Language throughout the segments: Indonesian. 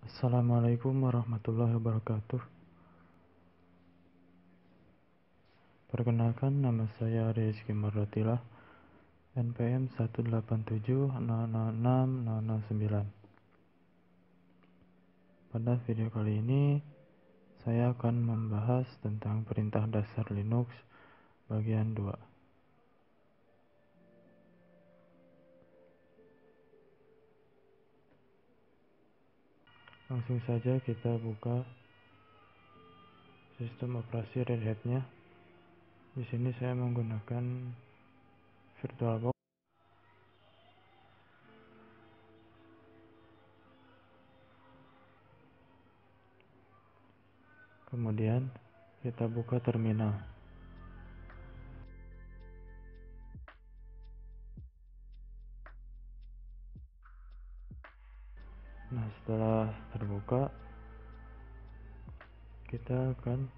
Assalamualaikum warahmatullahi wabarakatuh. Perkenalkan, nama saya Rizky Marrotilah, NPM 187006009. Pada video kali ini, saya akan membahas tentang perintah dasar Linux bagian 2. Langsung saja kita buka sistem operasi Red Hat-nya. Di sini saya menggunakan VirtualBox. Kemudian kita buka terminal. Nah, setelah terbuka, kita akan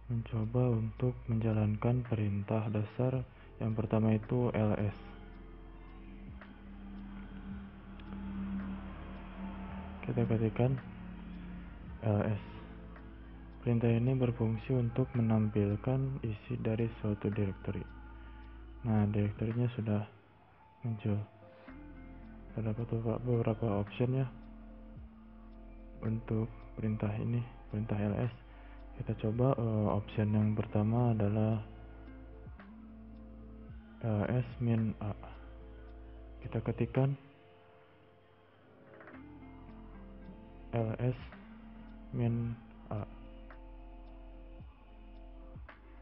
mencoba untuk menjalankan perintah dasar. Yang pertama itu ls. Kita ketikkan ls. Perintah ini berfungsi untuk menampilkan isi dari suatu directory. Nah, direktorinya sudah muncul. Terdapat beberapa option ya untuk perintah ini, perintah ls. Kita coba option yang pertama adalah ls-a. Kita ketikkan ls-a.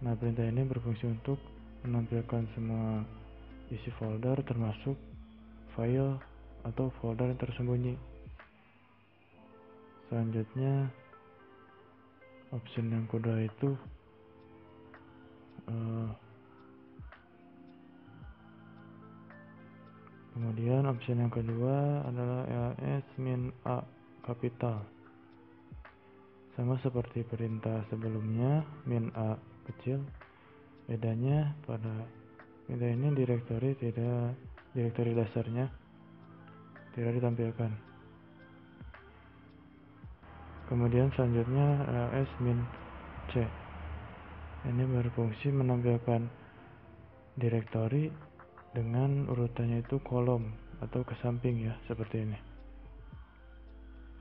Nah, perintah ini berfungsi untuk menampilkan semua isi folder termasuk file atau folder yang tersembunyi. Selanjutnya, option yang kedua itu kemudian option yang kedua adalah ls-a kapital. Sama seperti perintah sebelumnya, -a kecil. Bedanya pada perintah ini direktori dasarnya tidak ditampilkan. Kemudian selanjutnya ls-c. Ini berfungsi menampilkan direktori dengan urutannya itu kolom atau ke samping ya, seperti ini.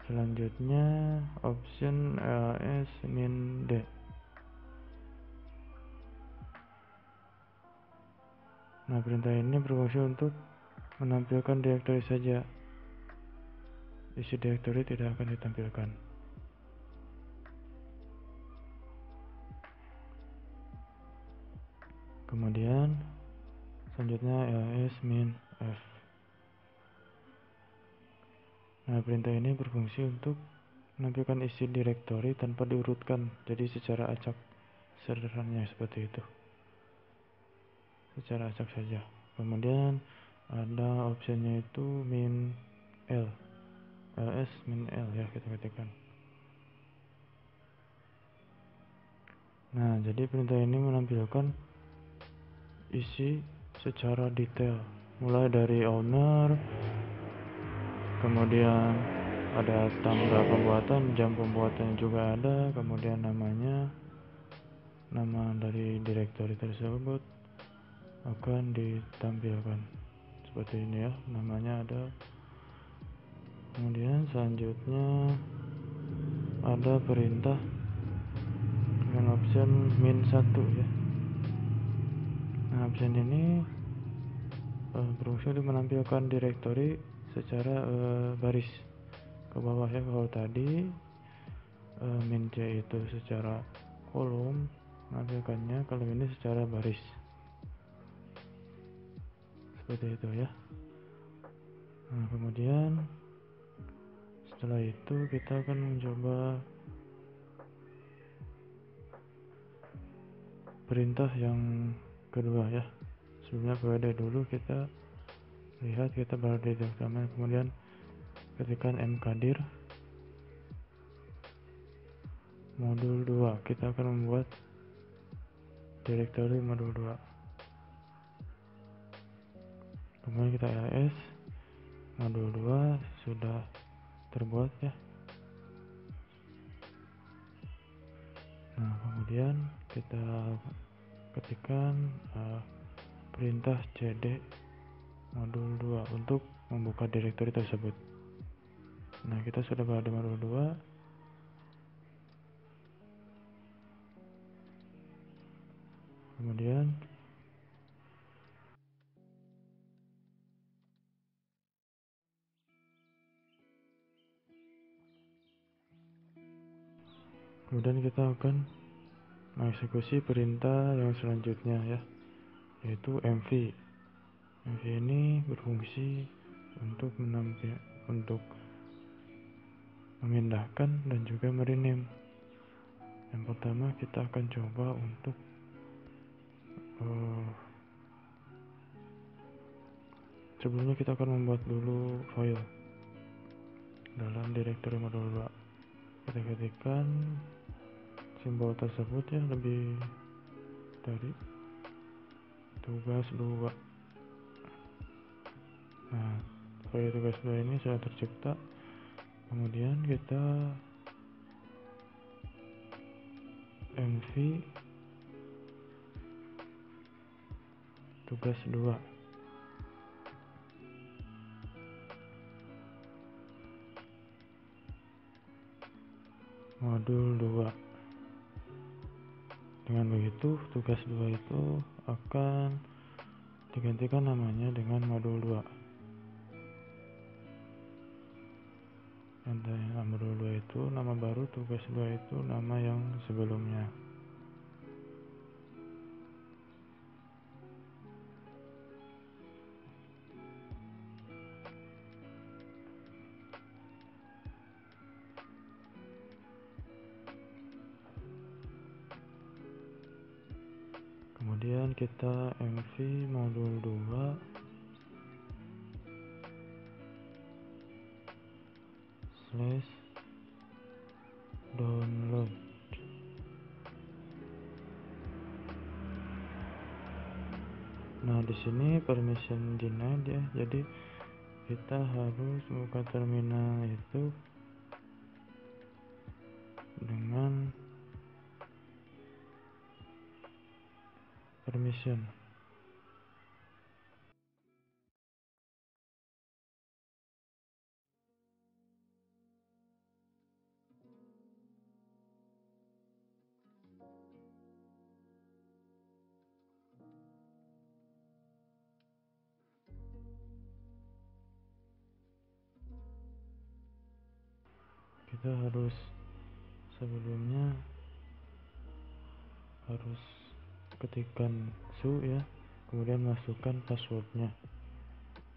Selanjutnya option ls-d. Nah, perintah ini berfungsi untuk menampilkan direktori saja. Isi direktori tidak akan ditampilkan. Kemudian selanjutnya ls-f. Nah, perintah ini berfungsi untuk menampilkan isi direktori tanpa diurutkan, jadi secara acak, sederhananya seperti itu, secara acak saja. Kemudian ada opsinya itu -l, ls-l ya, kita ketikkan. Nah, jadi perintah ini menampilkan isi secara detail, mulai dari owner, kemudian ada tanggal pembuatan, jam pembuatan juga ada, kemudian namanya, nama dari direktori tersebut akan ditampilkan seperti ini ya, namanya ada. Kemudian selanjutnya ada perintah dengan option -1 ya. Nah, option ini berfungsi untuk menampilkan direktori secara baris ke bawah ya. Kalau tadi -c itu secara kolom menampilkannya, kalau ini secara baris seperti itu ya. Nah, kemudian setelah itu kita akan mencoba perintah yang kedua ya. Sebelumnya pwd dulu, kita lihat kita berada di dokumen. Kemudian ketikkan mkdir modul 2. Kita akan membuat direktori modul 2. Kemudian kita ls, modul 2 sudah terbuat ya. Nah, kemudian kita ketikkan perintah cd modul 2 untuk membuka direktori tersebut. Nah, kita sudah berada di modul 2. Kemudian kita akan mengeksekusi perintah yang selanjutnya ya, yaitu mv. mv ini berfungsi untuk memindahkan dan juga merename. Yang pertama kita akan coba untuk sebelumnya kita akan membuat dulu file dalam direktori modul 2. Kita ketikkan simbol tersebut ya, lebih dari tugas 2. Nah, file tugas 2 ini sudah tercipta. Kemudian kita mv tugas 2. Modul 2. Dengan begitu tugas 2 itu akan digantikan namanya dengan modul 2. Nama modul 2 itu nama baru, tugas 2 itu nama yang sebelumnya. Kemudian kita mv modul 2 /download. Nah, di sini permission denied ya. Jadi kita harus buka terminal itu dengan permission. Kita harus sebelumnya harus ketikkan su ya, kemudian masukkan passwordnya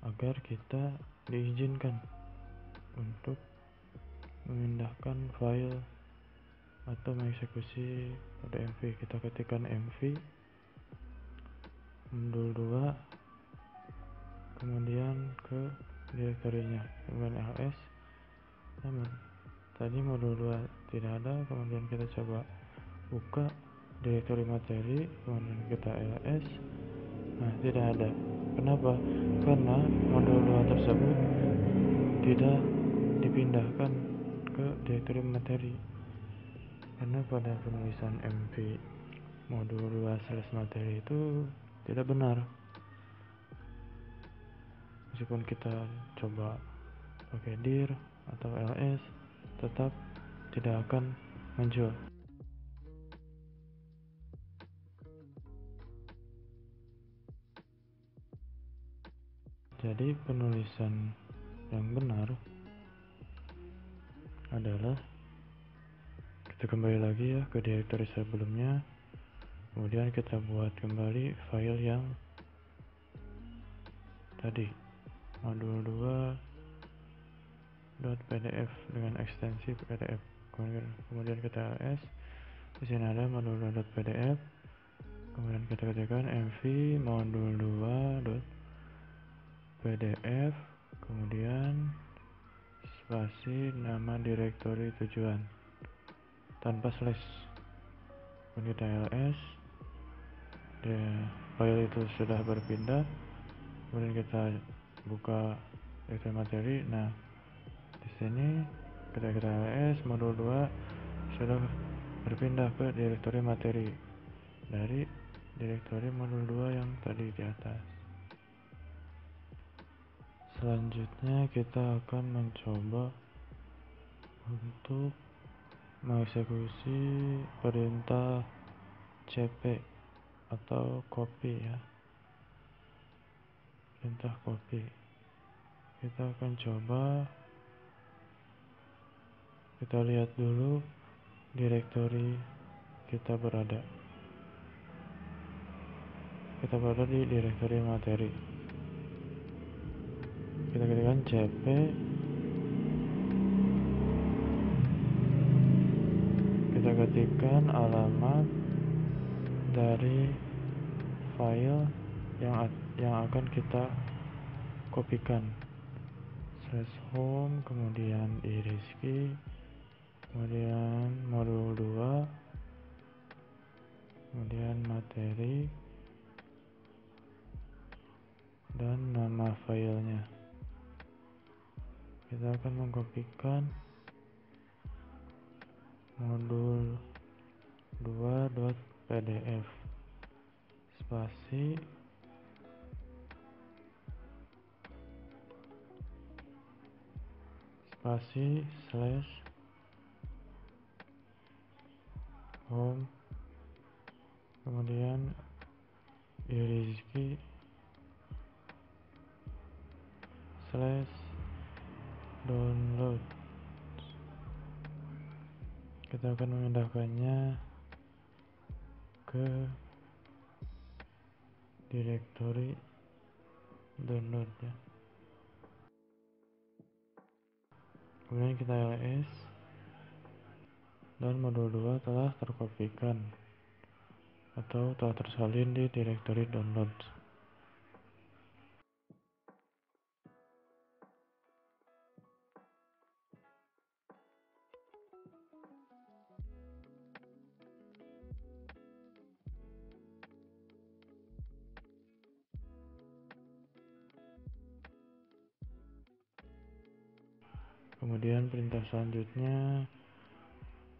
agar kita diizinkan untuk memindahkan file atau mengeksekusi pada mv. Kita ketikkan mv modul 2, kemudian ke direktorinya, kemudian ls. Namun tadi modul 2 tidak ada, kemudian kita coba buka direktori materi, kemudian kita ls. Nah, tidak ada. Kenapa? Karena modul 2 tersebut tidak dipindahkan ke direktori materi, karena pada penulisan mv modul 2 materi itu tidak benar. Meskipun kita coba pakai dir atau ls, tetap tidak akan muncul. Jadi penulisan yang benar adalah kita kembali lagi ya ke direktori sebelumnya, kemudian kita buat kembali file yang tadi modul 2.pdf dengan ekstensi pdf. Kemudian kita ls. Di sini ada modul 2.pdf. Kemudian kita ketikkan mv modul 2.pdf, kemudian spasi nama direktori tujuan tanpa slash. Kemudian kita ls. File itu sudah berpindah. Kemudian kita buka direktori materi. Nah, di sini kita ls modul 2 sudah berpindah ke direktori materi dari direktori modul 2 yang tadi di atas. Selanjutnya kita akan mencoba untuk mengeksekusi perintah cp atau copy ya, perintah copy. Kita akan coba, kita lihat dulu direktori kita berada di direktori materi. Kita ketikkan cp, kita ketikkan alamat dari file yang akan kita kopikan, /home, kemudian iriski, kemudian modul 2, kemudian materi, dan nama filenya. Kita akan mengkopikan modul 2.pdf spasi /home, kemudian iriski /download. Kita akan memindahkannya ke direktori download ya. Kemudian kita ls, dan modul 2 telah terkopikan atau telah tersalin di direktori download. Kemudian perintah selanjutnya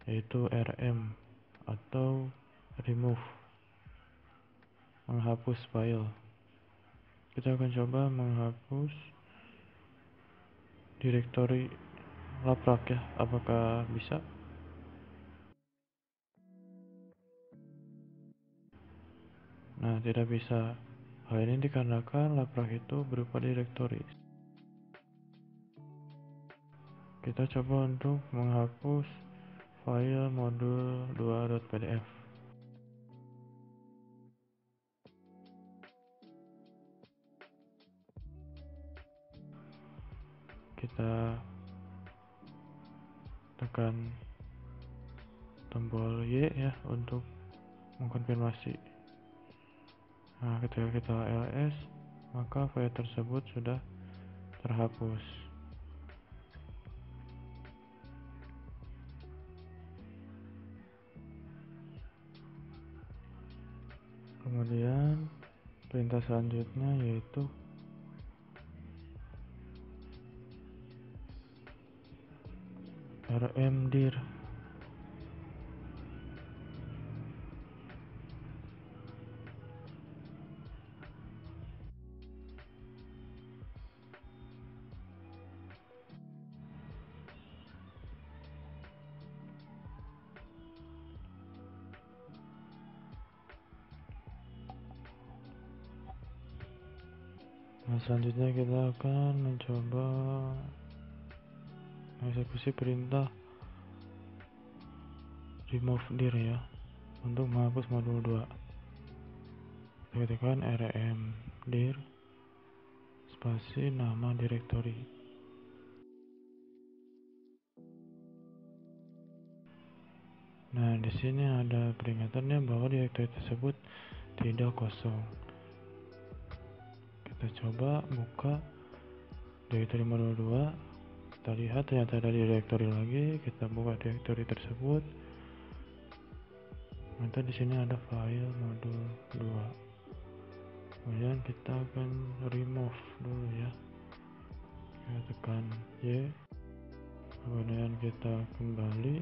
yaitu rm atau remove, menghapus file. Kita akan coba menghapus direktori laprak ya, apakah bisa? Nah, tidak bisa. Hal ini dikarenakan laprak itu berupa direktori. Kita coba untuk menghapus file modul 2.pdf. Kita tekan tombol Y ya untuk mengkonfirmasi. Nah, ketika kita ls, maka file tersebut sudah terhapus. Kemudian perintah selanjutnya yaitu rmdir. Nah, selanjutnya kita akan mencoba mengeksekusi perintah remove dir ya, untuk menghapus modul 2. Kita ketikkan rmdir spasi nama direktori. Nah, di sini ada peringatannya bahwa direktori tersebut tidak kosong. Kita coba buka direktori modul 2. Kita lihat ternyata ada direktori lagi. Kita buka direktori tersebut. Ternyata di sini ada file modul 2. Kemudian kita akan remove dulu ya. Kita tekan Y. Kemudian kita kembali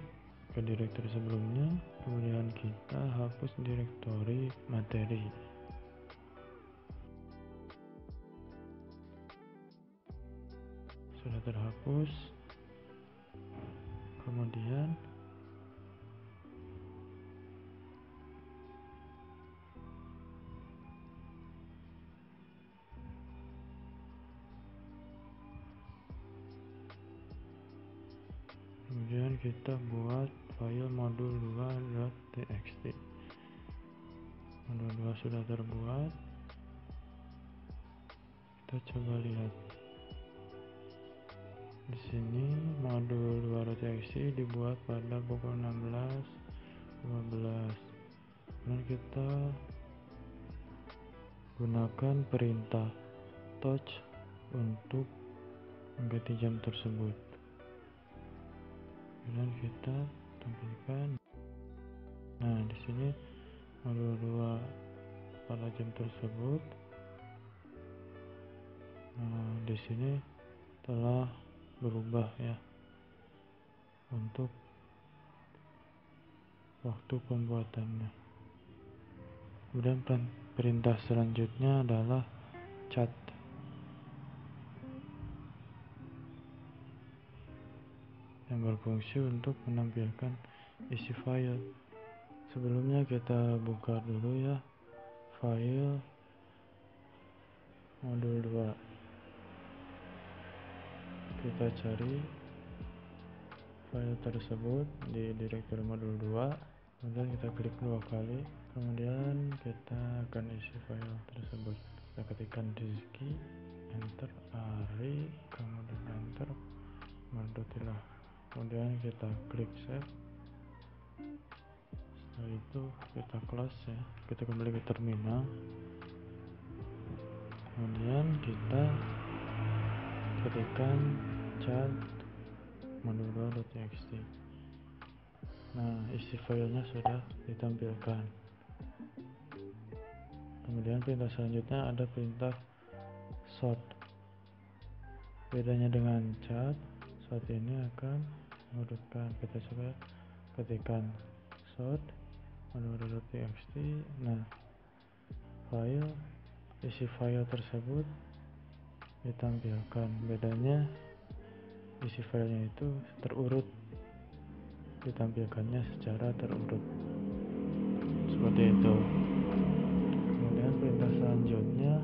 ke direktori sebelumnya, kemudian kita hapus direktori materi. Sudah terhapus. Kemudian kita buat file modul 2.txt. Modul 2 sudah terbuat. Kita coba lihat. Di sini modul 2.txt dibuat pada pukul 16.15. Dan kita gunakan perintah touch untuk mengganti jam tersebut. Dan kita tampilkan. Nah, di sini modul 2 pada jam tersebut. Nah, di sini telah berubah ya untuk waktu pembuatannya. Kemudian perintah selanjutnya adalah chat. Yang berfungsi untuk menampilkan isi file. Sebelumnya kita buka dulu ya file modul 2. Kita cari file tersebut di direktori modul 2, kemudian kita klik 2 kali, kemudian kita akan isi file tersebut. Kita ketikkan diski, enter, ari, kemudian enter, merdutilah. Kemudian kita klik save. Setelah itu kita close ya, kita kembali ke terminal. Kemudian kita ketikkan chat modul 2.txt. Nah, isi filenya sudah ditampilkan. Kemudian perintah selanjutnya ada perintah sort. Bedanya dengan chat, sort ini akan mengurutkan. Kita coba ketikkan sort modul 2.txt. Nah, isi file tersebut ditampilkan. Bedanya isi filenya itu terurut, ditampilkannya secara terurut seperti itu. Kemudian perintah selanjutnya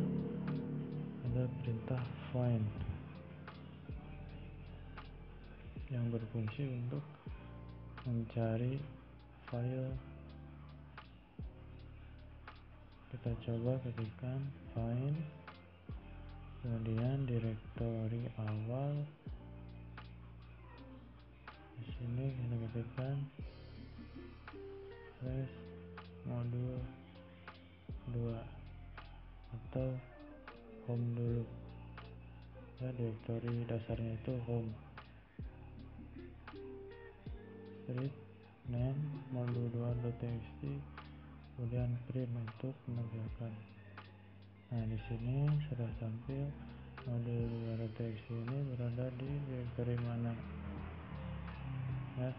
ada perintah find yang berfungsi untuk mencari file. Kita coba ketikkan find, kemudian direktori awal. Di sini kita ketikkan flash modul 2 atau home dulu ya, direktori dasarnya itu home. Strip name modul 2.txt, kemudian print untuk menampilkan. Nah, di sini sudah tampil modul 2.txt ini berada di direktori mana ya.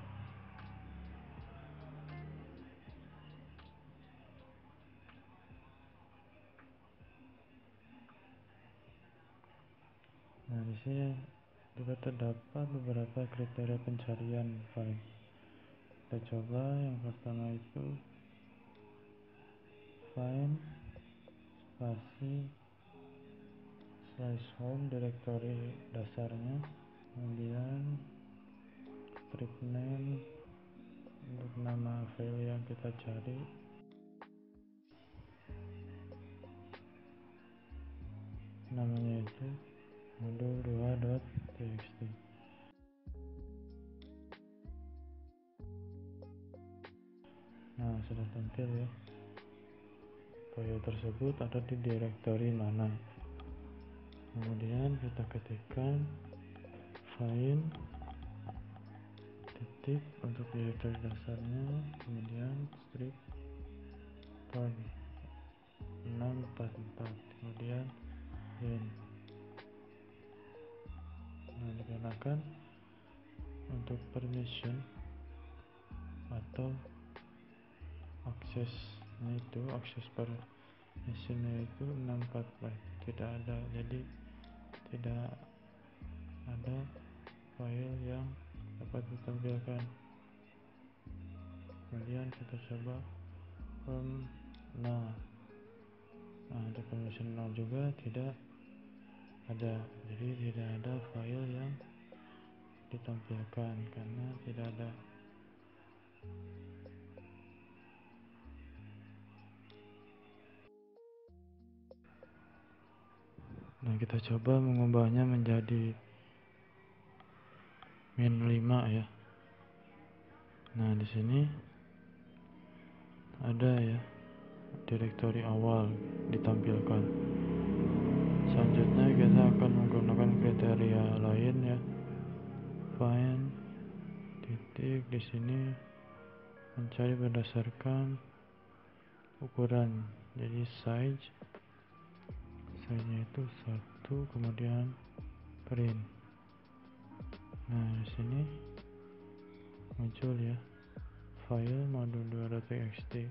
Nah, di sini juga terdapat beberapa kriteria pencarian file. Kita coba yang pertama itu find spasi slash home direktori dasarnya, kemudian strip name untuk nama file yang kita cari, namanya itu modul 2.txt. Nah, sudah tampil ya file tersebut ada di direktori mana. Kemudian kita ketikkan find titik untuk direktori dasarnya, kemudian strip form 644, kemudian print. Nah, digunakan untuk permission atau akses permissionnya itu 64 tidak ada, jadi tidak ada file yang dapat ditampilkan. Kemudian kita coba form 0. Ada permission 0 juga, tidak ada, jadi tidak ada file yang ditampilkan karena tidak ada. Nah, kita coba mengubahnya menjadi -5 ya. Nah, di sini ada ya direktori awal ditampilkan. Selanjutnya kita akan menggunakan kriteria lain ya. Find titik di sini mencari berdasarkan ukuran. Jadi size-nya itu 1, kemudian print. Nah, di sini muncul ya file modul2.txt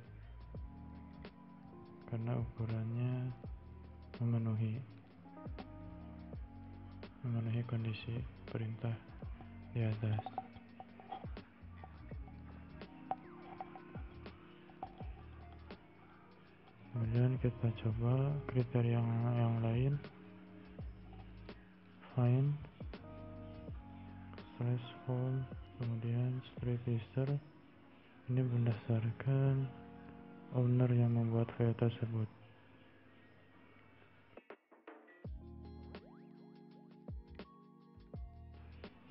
karena ukurannya memenuhi kondisi perintah di atas. Kemudian kita coba kriteria yang lain. Find form, kemudian strip user. Ini berdasarkan owner yang membuat file tersebut.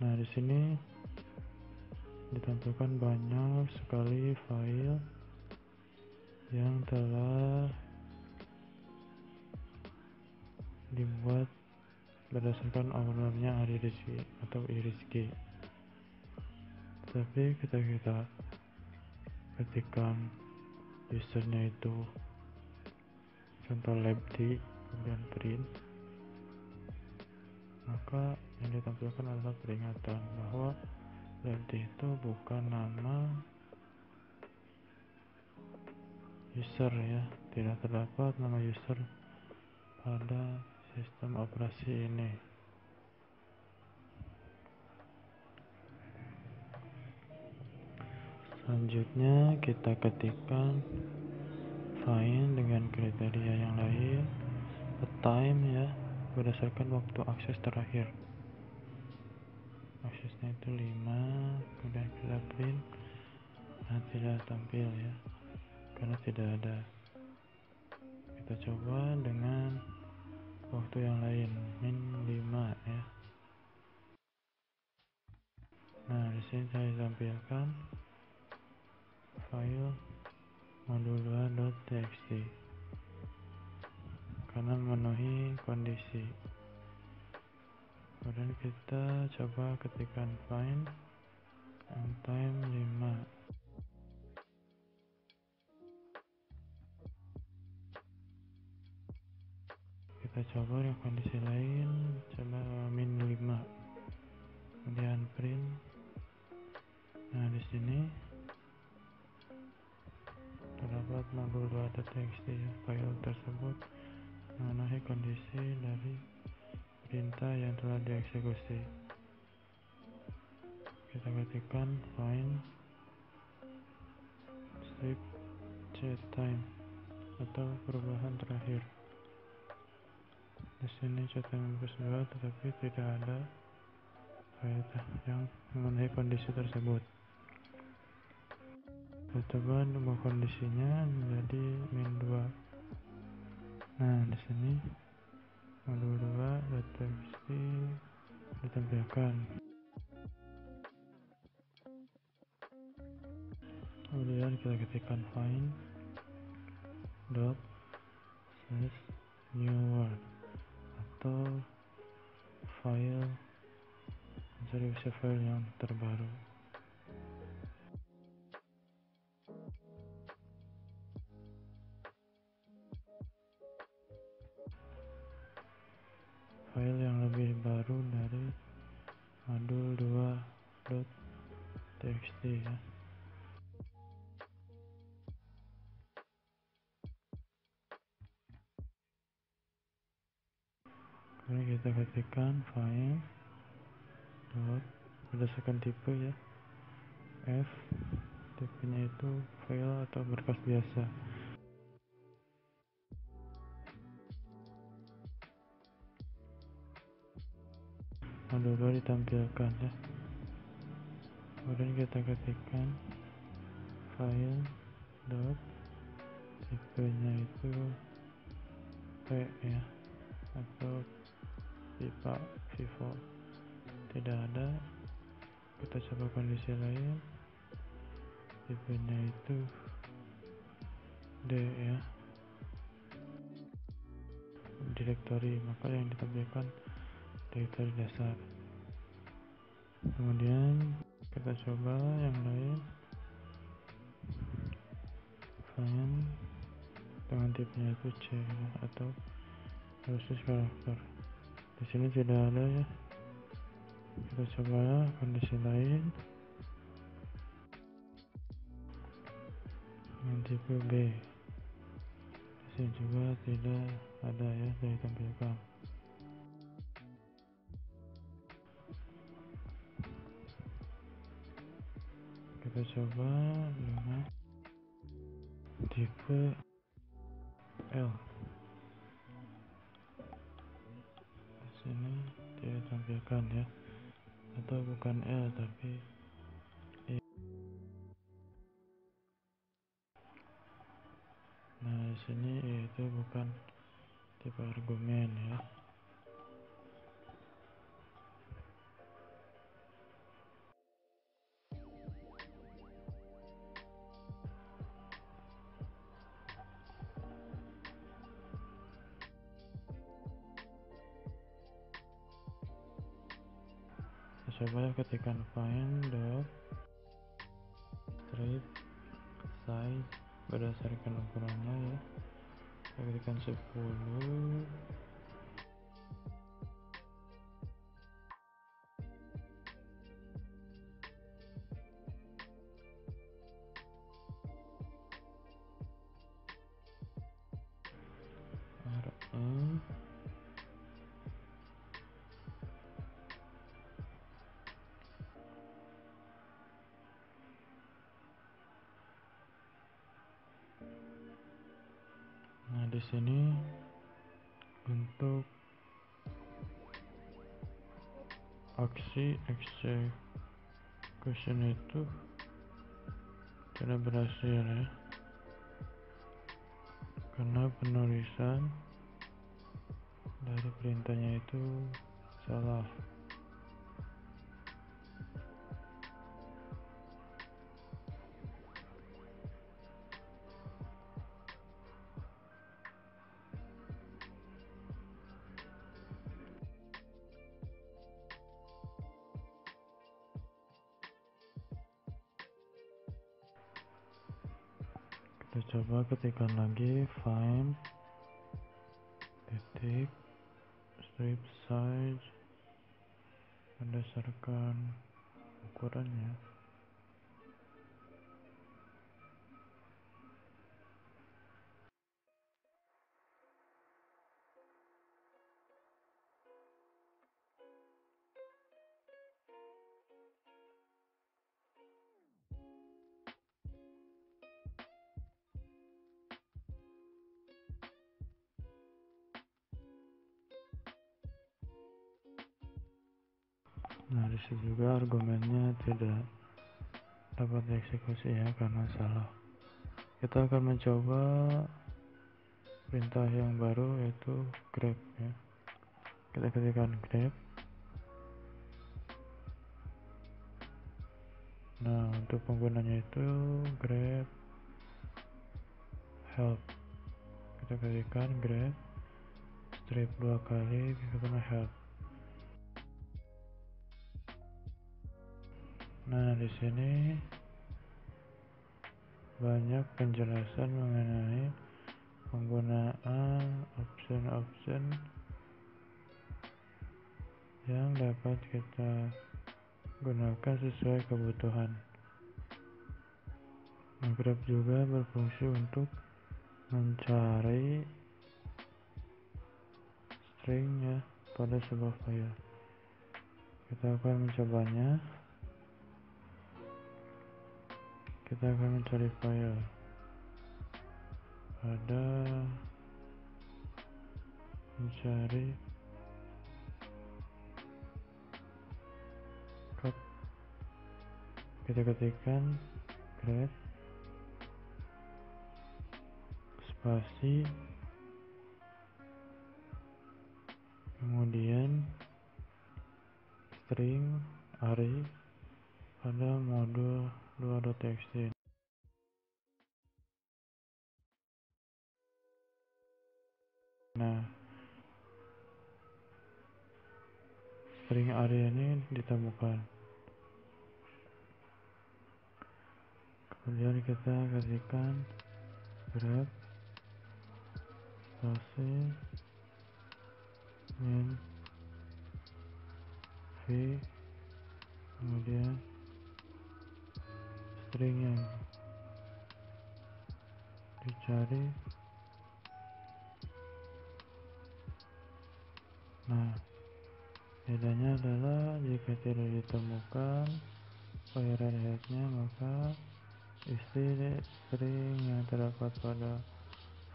Nah, di sini ditampilkan banyak sekali file yang telah dibuat berdasarkan ownernya Ari Rizky atau Iriski. Tapi kita ketikkan usernya itu contoh labd, kemudian print, maka yang ditampilkan adalah peringatan bahwa labd itu bukan nama user ya, tidak terdapat nama user pada sistem operasi ini. Selanjutnya kita ketikkan find dengan kriteria yang lain, time ya, berdasarkan waktu akses terakhir. Aksesnya itu 5, kemudian kita print. Nah, tidak tampil ya karena tidak ada. Kita coba dengan waktu yang lain, -5 ya. Nah, di sini saya tampilkan file modul2.txt karena memenuhi kondisi. Kemudian kita coba ketikkan find time 5. Kita coba dengan kondisi lain, coba -5, kemudian print. Nah, di sini terdapat modul2.txt ya, file tersebut memenuhi kondisi dari perintah yang telah dieksekusi. Kita ketikkan find strip ctime atau perubahan terakhir. Di sini ctime +2, tetapi tidak ada file yang memenuhi kondisi tersebut. Kita coba ubah kondisinya menjadi -2. Nah, di sini modul2.txt ditampilkan. Kemudian kita ketikkan find dot slash new word atau file mencari file yang terbaru. File yang lebih baru dari modul2.txt ya. kita ketikkan find dot berdasarkan tipe ya, F tipenya itu file atau berkas biasa. Dulu ditampilkan ya, kemudian kita ketikkan file dot tipenya itu P ya, atau pipa vivo. Tidak ada, kita coba kondisi lain, tipenya itu D ya, direktori, maka yang ditampilkan direktori dasar. Kemudian kita coba yang lain, find dengan tipenya itu C ya, atau khusus karakter. Di sini tidak ada ya. Kita coba kondisi lain dengan tipe B. Di sini juga tidak ada ya, ditampilkan. Kita coba dengan tipe L. Di sini tidak tampilkan ya, atau bukan L tapi E. Nah di sini E itu bukan tipe argumen ya. Kita coba ketikkan find dot strip size berdasarkan ukurannya ya. Kita ketikkan 10. RE Nah di sini untuk aksi execution itu tidak berhasil ya, karena penulisan dari perintahnya itu salah. Kita coba ketikkan lagi find titik strip size berdasarkan ukurannya. Nah disitu juga argumennya tidak dapat dieksekusi ya, karena salah. Kita akan mencoba perintah yang baru, yaitu grab ya. Kita ketikkan grab. Nah untuk penggunanya itu grab help. Kita ketikkan grab strip 2 kali, kita kena help. Nah di sini banyak penjelasan mengenai penggunaan option-option yang dapat kita gunakan sesuai kebutuhan. Grab juga berfungsi untuk mencari string ya, pada sebuah file. Kita akan mencobanya. Kita akan mencari file pada mencari code. Kita ketikkan grep spasi kemudian string array pada modul 2.txt. Nah, string array ini ditemukan. Kemudian kita ketikkan grep spasi min v kemudian string yang dicari. Nah, bedanya adalah jika tidak ditemukan file headnya, maka isi string yang terdapat pada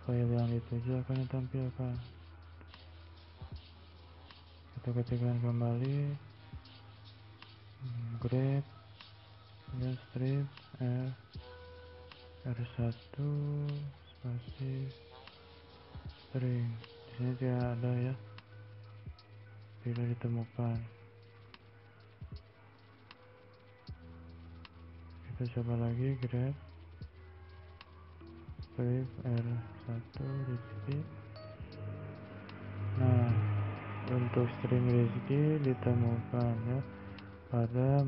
file yang dituju akan ditampilkan. Kita ketikkan kembali grep dan strip r1 spasi string. Di sini tidak ada ya, tidak ditemukan. Kita coba lagi grep strip r1 Rizky. Nah, untuk string Rizky ditemukan ya pada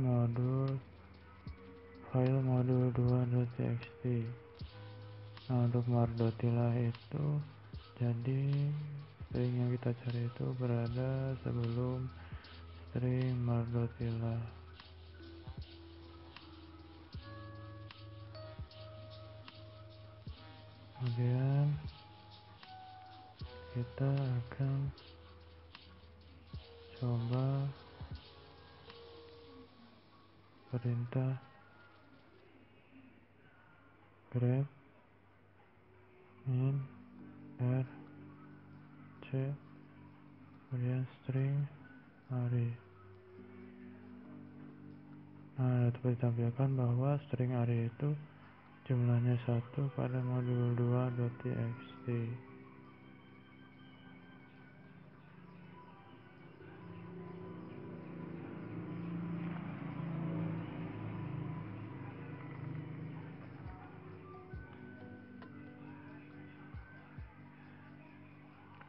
file modul 2.txt. Nah, untuk mardotila itu jadi string yang kita cari itu berada sebelum string mardotila. Kemudian kita akan coba perintah grep min r c kemudian string array. Nah, dapat ditampilkan bahwa string array itu jumlahnya 1 pada modul 2.txt.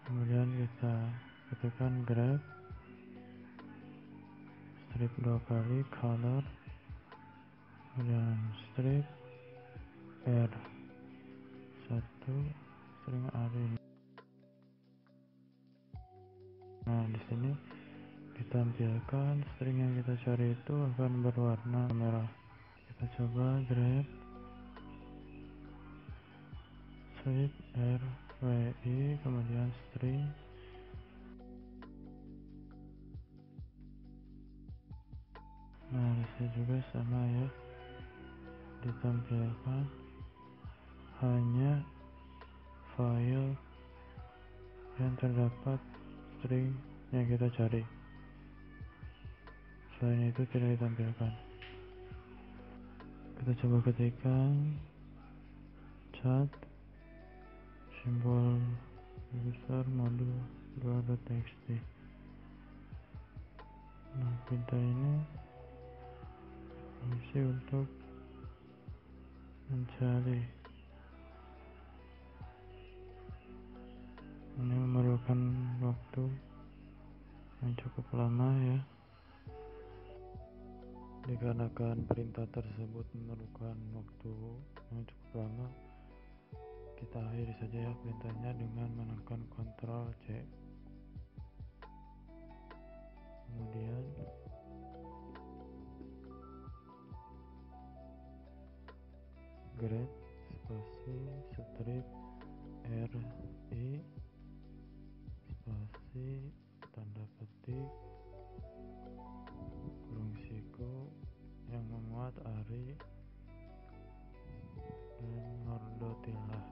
Kemudian kita ketikkan grep strip 2 kali color kemudian strip r1 string array. Nah, di sini ditampilkan string yang kita cari itu akan berwarna merah. Kita coba grep strip rwi kemudian string. Nah, di sini juga sama ya, ditampilkan hanya file yang terdapat string yang kita cari. Selain itu tidak ditampilkan. Kita coba ketikkan cat simbol besar modul 2.txt. Nah, perintah ini fungsi untuk mencari. Ini memerlukan waktu yang cukup lama ya, dikarenakan perintah tersebut memerlukan waktu yang cukup lama. Kita akhiri saja ya perintahnya dengan menekan Ctrl C. Kemudian grep spasi strip ri spasi tanda petik kurung siku yang memuat Ari dan Mordotillah.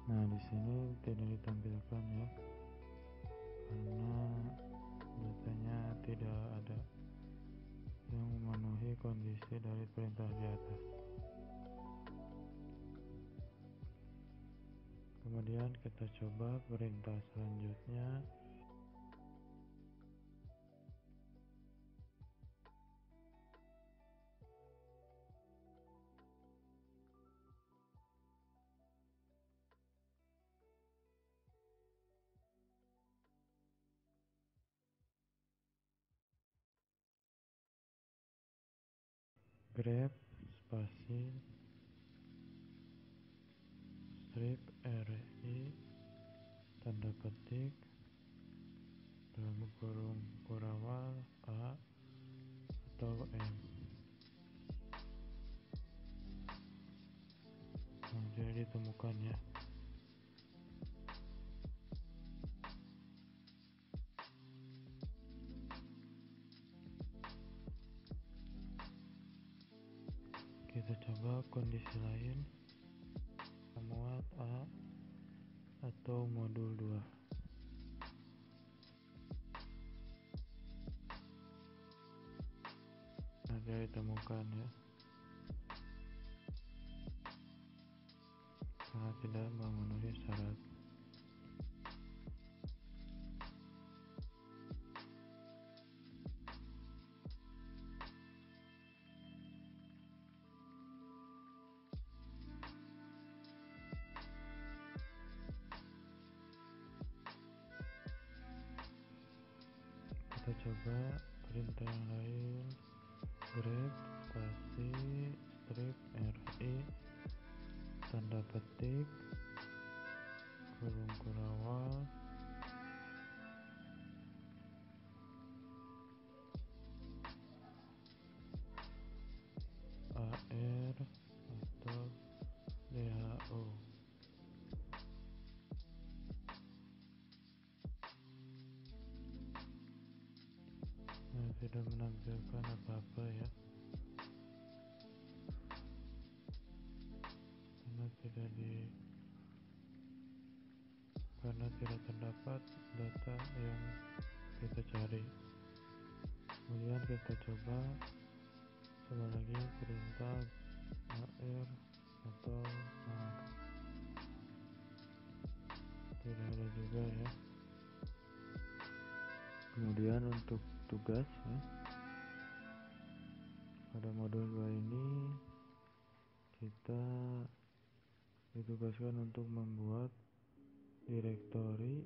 Nah, di sini tidak ditampilkan ya, karena datanya tidak ada yang memenuhi kondisi dari perintah di atas. Kemudian kita coba perintah selanjutnya. Grep spasi strip RI tanda petik dalam kurung kurawal A atau M. Nah, jadi ditemukan ya. Kita coba kondisi lain, memuat A atau modul 2. Nah, jadi ditemukan ya, karena tidak memenuhi syarat. Kita coba perintah yang lain, grep spasi strip RI tanda petik kurung kurawal AR atau DHO. Nah, tidak menampilkan apa-apa ya, karena tidak terdapat data yang kita cari. Kemudian kita coba lagi perintah AR atau MAR. Tidak ada juga ya. Kemudian untuk tugas ya, pada modul 2 ini kita ditugaskan untuk membuat direktori,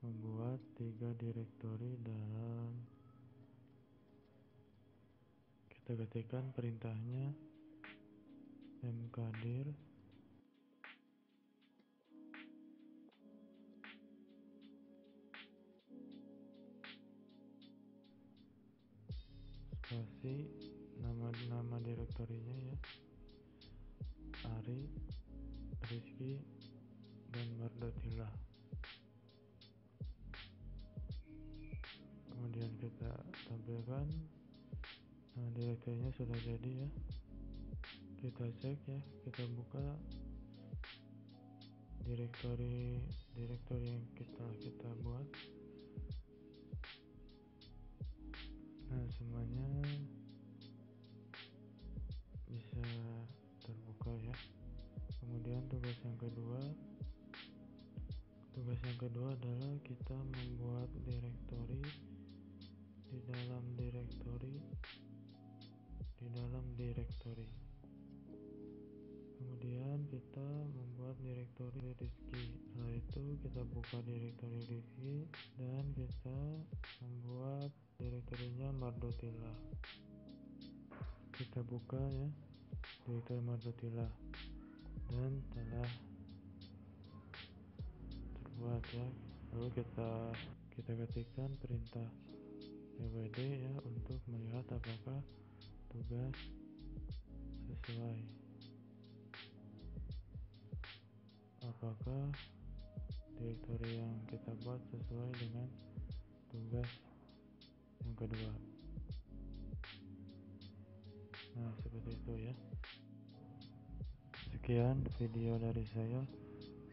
membuat 3 direktori dalam, kita ketikkan perintahnya mkdir spasi nama direktorinya ya, Ari, Rizky, dan Mordotillah. Kemudian kita tampilkan direktorinya sudah jadi ya. Kita cek ya, kita buka direktori yang kita buat. Nah, semuanya bisa terbuka ya. Kemudian tugas yang kedua adalah kita membuat direktori di dalam direktori. Kemudian kita membuat direktori Rizky. Setelah itu kita buka direktori Rizky dan kita membuat direktorinya Mordotillah. Kita buka ya direktori Mordotillah dan telah terbuat ya. Lalu kita ketikkan perintah pwd ya untuk melihat apakah tugas sesuai. Apakah direktori yang kita buat sesuai dengan tugas yang kedua? Nah, seperti itu ya. Sekian video dari saya.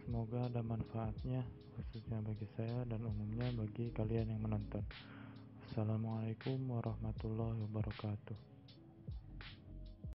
Semoga ada manfaatnya, khususnya bagi saya dan umumnya bagi kalian yang menonton. Assalamualaikum warahmatullahi wabarakatuh.